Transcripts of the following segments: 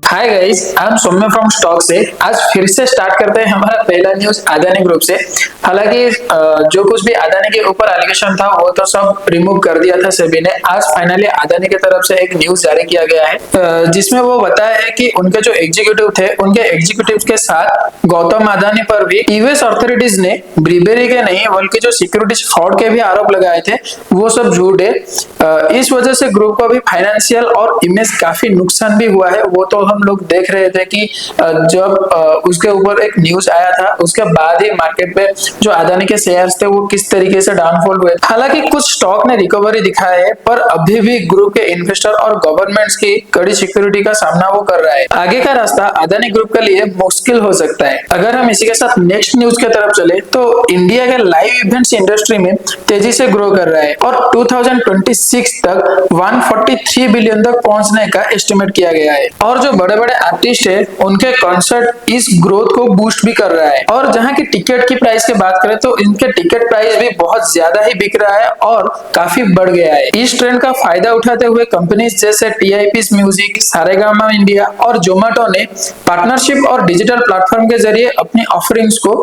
Hi guys, I am Saumya from stock से। आज फिर से स्टार्ट करते हैं हमारा पहला न्यूज अदानी ग्रुप से। हालांकि जो कुछ भी अदानी के ऊपर एलिगेशन था वो तो सब रिमूव कर दिया था सेबी ने। आज फाइनली अदानी की तरफ से एक न्यूज जारी किया गया है जिसमें वो बताया है कि उनके जो एग्जीक्यूटिव थे उनके एग्जीक्यूटिव के साथ गौतम अदानी पर भी यूएस अथॉरिटीज ने ब्रिबेरी के नहीं बल्कि जो सिक्योरिटीज फ्रॉड के भी आरोप लगाए थे वो सब झूठ है। इस वजह से ग्रुप को भी फाइनेंशियल और इमेज काफी नुकसान भी हुआ है। वो तो हम लोग देख रहे थे कि जब उसके ऊपर एक न्यूज आया था उसके बाद ही मार्केट पे जो अदानी के शेयर्स थे वो किस तरीके से डाउनफॉल हुए। हालांकि कुछ स्टॉक ने रिकवरी दिखाया है पर अभी भी ग्रुप के इन्वेस्टर और गवर्नमेंट्स की कड़ी सिक्योरिटी का सामना वो कर रहा है। आगे का रास्ता अदानी ग्रुप के लिए मुश्किल हो सकता है। अगर हम इसी के साथ नेक्स्ट न्यूज की तरफ चले तो इंडिया के लाइव इवेंट्स इंडस्ट्री में तेजी से ग्रो कर रहा है और 2026 तक 143 बिलियन तक पहुंचने का एस्टिमेट किया गया है। और जो बड़े बड़े आर्टिस्ट है उनके कॉन्सर्ट इस ग्रोथ को बूस्ट भी कर रहा है। और जहां की टिकट की प्राइस की बात करें तो इनके टिकट प्राइस भी बहुत ज्यादा ही बिक रहा है और काफी बढ़ गया है। इस ट्रेंड का फायदा उठाते हुए कंपनीज जैसे टीआईपीस म्यूजिक, सारेगामा इंडिया और जोमेटो ने पार्टनरशिप और डिजिटल प्लेटफॉर्म के जरिए अपनी ऑफरिंग्स को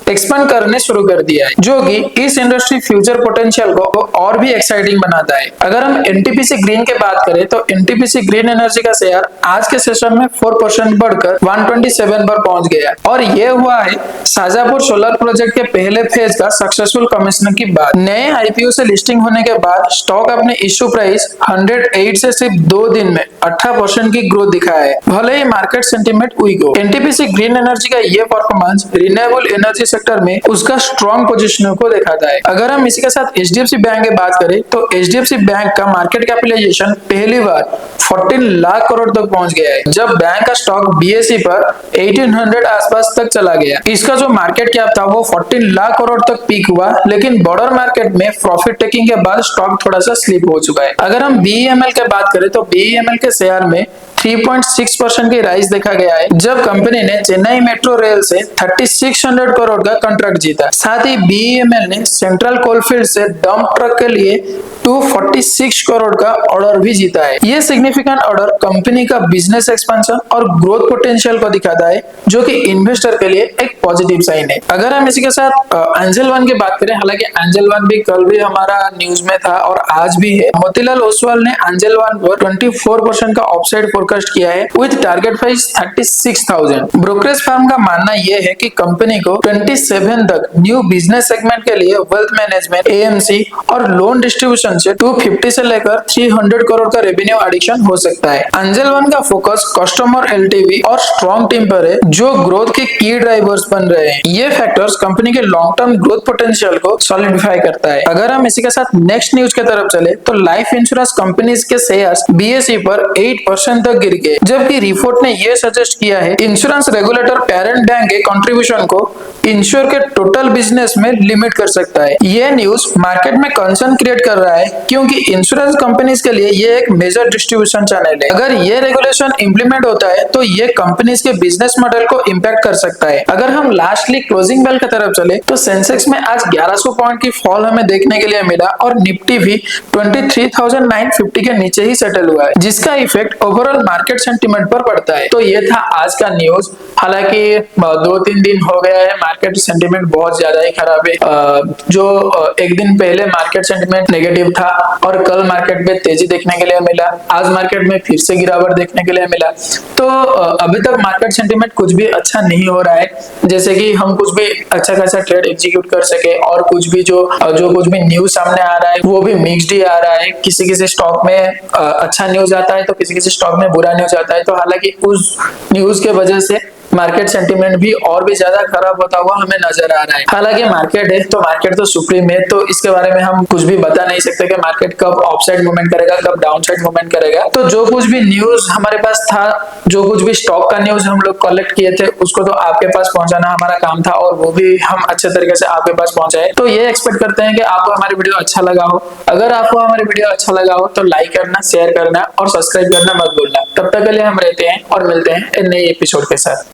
एक्सपेंड करने शुरू कर दिया है, जो कि इस इंडस्ट्री फ्यूचर पोटेंशियल को और भी एक्साइटिंग बनाता है। अगर हम एनटीपीसी ग्रीन की बात करें तो एनटीपीसी ग्रीन एनर्जी का शेयर आज के सेशन में 4% बढ़कर 127 पर पहुंच गया और ये हुआ है शाजापुर सोलर प्रोजेक्ट के पहले फेज का सक्सेसफुल कमीशनिंग के बाद। नए आईपीओ से लिस्टिंग होने के बाद स्टॉक अपने इश्यू प्राइस 108 से सिर्फ 2 दिन में 18% की ग्रोथ दिखाया है, भले ही मार्केट सेंटीमेंट वीक हो। एनटीपीसी ग्रीन एनर्जी का ये परफॉर्मेंस रिन्यूएबल एनर्जी सेक्टर में उसका स्ट्रॉन्ग पोजीशन को दिखाता है। अगर हम इसी के साथ एचडीएफसी बैंक की बात करें तो एचडीएफसी बैंक का मार्केट कैपिटलाइजेशन पहली बार 14 लाख करोड़ तक पहुंच गया है, जब बैंक का स्टॉक बीएसई पर 1800 आसपास तक चला गया। इसका जो मार्केट कैप था वो 14 लाख करोड़ तक पीक हुआ, लेकिन बॉर्डर मार्केट में प्रॉफिट टेकिंग के बाद स्टॉक थोड़ा सा स्लिप हो चुका है। अगर हम बीईएमएल की बात करें तो बीईएमएल के शेयर में 3.6% की राइज देखा गया है, जब कंपनी ने चेन्नई मेट्रो रेल से 3600 करोड़ का कॉन्ट्रैक्ट जीता। साथ ही बीईएमएल ने सेंट्रल कोलफील्ड से डंप ट्रक के लिए 246 करोड़ का ऑर्डर भी जीता है। ये सिग्निफिकेंट ऑर्डर कंपनी का बिजनेस एक्सपेंशन और ग्रोथ पोटेंशियल को दिखाता है, जो कि इन्वेस्टर के लिए एक पॉजिटिव साइन है। अगर हम इसी के साथ एंजल वन की बात करें, हालांकि एंजल वन भी कल भी हमारा न्यूज में था और आज भी है। मोतीलाल ओसवाल ने एंजल वन पर 24% का ऑफसाइड फोरकास्ट किया है with target price 36,000। Brokerage firm का मानना यह है कि कंपनी को 27 तक न्यू बिजनेस सेगमेंट के लिए वेल्थ मैनेजमेंट, एएमसी और लोन डिस्ट्रीब्यूशन से 250 से लेकर 300 करोड़ का रेवेन्यू एडिशन हो सकता है। एंजल वन का फोकस कस्टमर एलटीवी और स्ट्रॉन्ग टीम पर है, जो ग्रोथ के की ड्राइवर्स बन रहे हैं। ये फैक्टर्स कंपनी के लॉन्ग टर्म ग्रोथ पोटेंशियल को सॉलिडिफाई करता है। अगर हम इसी के साथ नेक्स्ट न्यूज की तरफ चले तो लाइफ इंश्योरेंस कंपनीज के शेयर्स बीएसई पर 8% तक गिर गए, जबकि रिपोर्ट ने यह सजेस्ट किया है इंश्योरेंस रेगुलेटर पेरेंट बैंक के कंट्रीब्यूशन को इंश्योर के टोटल बिजनेस में लिमिट कर सकता है। यह न्यूज मार्केट में कंसर्न क्रिएट कर रहा है क्योंकि इंश्योरेंस कंपनीज के लिए ये एक मेजर डिस्ट्रीब्यूशन चैनल है। अगर ये रेगुलेशन इंप्लीमेंट होता है तो ये कंपनीज के बिजनेस मॉडल को इम्पैक्ट कर सकता है। अगर हम लास्टली क्लोजिंग बेल की तरफ चले तो सेंसेक्स में आज 1100 पॉइंट की फॉल हमें देखने के लिए मिला और निफ्टी भी 23,950 के नीचे ही सेटल हुआ है, जिसका इफेक्ट ओवरऑल मार्केट सेंटीमेंट पर पड़ता है। तो ये था आज का न्यूज। हालांकि 2-3 दिन हो गया है, मार्केट सेंटीमेंट बहुत ज्यादा ही खराब है। जो एक दिन पहले मार्केट सेंटीमेंट नेगेटिव था और कल मार्केट में तेजी देखने के लिए मिला, आज मार्केट में फिर से गिरावट देखने के लिए मिला। तो अभी तक मार्केट सेंटीमेंट कुछ भी अच्छा नहीं हो रहा है, जैसे कि हम कुछ भी अच्छा खासा ट्रेड एग्जीक्यूट कर सके और कुछ भी जो कुछ भी न्यूज सामने आ रहा है वो भी मिक्स्ड ही आ रहा है। किसी स्टॉक में अच्छा न्यूज आता है तो किसी स्टॉक में बुरा न्यूज आता है। तो हालांकि उस न्यूज के वजह से मार्केट सेंटीमेंट भी और भी ज्यादा खराब होता हुआ हमें नजर आ रहा है। हालांकि मार्केट है तो मार्केट तो सुप्रीम है, तो इसके बारे में हम कुछ भी बता नहीं सकते कि मार्केट कब अपसाइड मूवमेंट करेगा, कब डाउनसाइड मूवमेंट करेगा। तो जो कुछ भी न्यूज हमारे पास था, जो कुछ भी स्टॉक का न्यूज हम लोग कलेक्ट किए थे, उसको तो आपके पास पहुंचाना हमारा काम था और वो भी हम अच्छे तरीके से आपके पास पहुंचाए। तो ये एक्सपेक्ट करते हैं कि आपको हमारी वीडियो अच्छा लगा हो। अगर आपको हमारी वीडियो अच्छा लगा हो तो लाइक करना, शेयर करना और सब्सक्राइब करना मत भूलना। तब तक के लिए हम रहते हैं और मिलते हैं नए एपिसोड के साथ।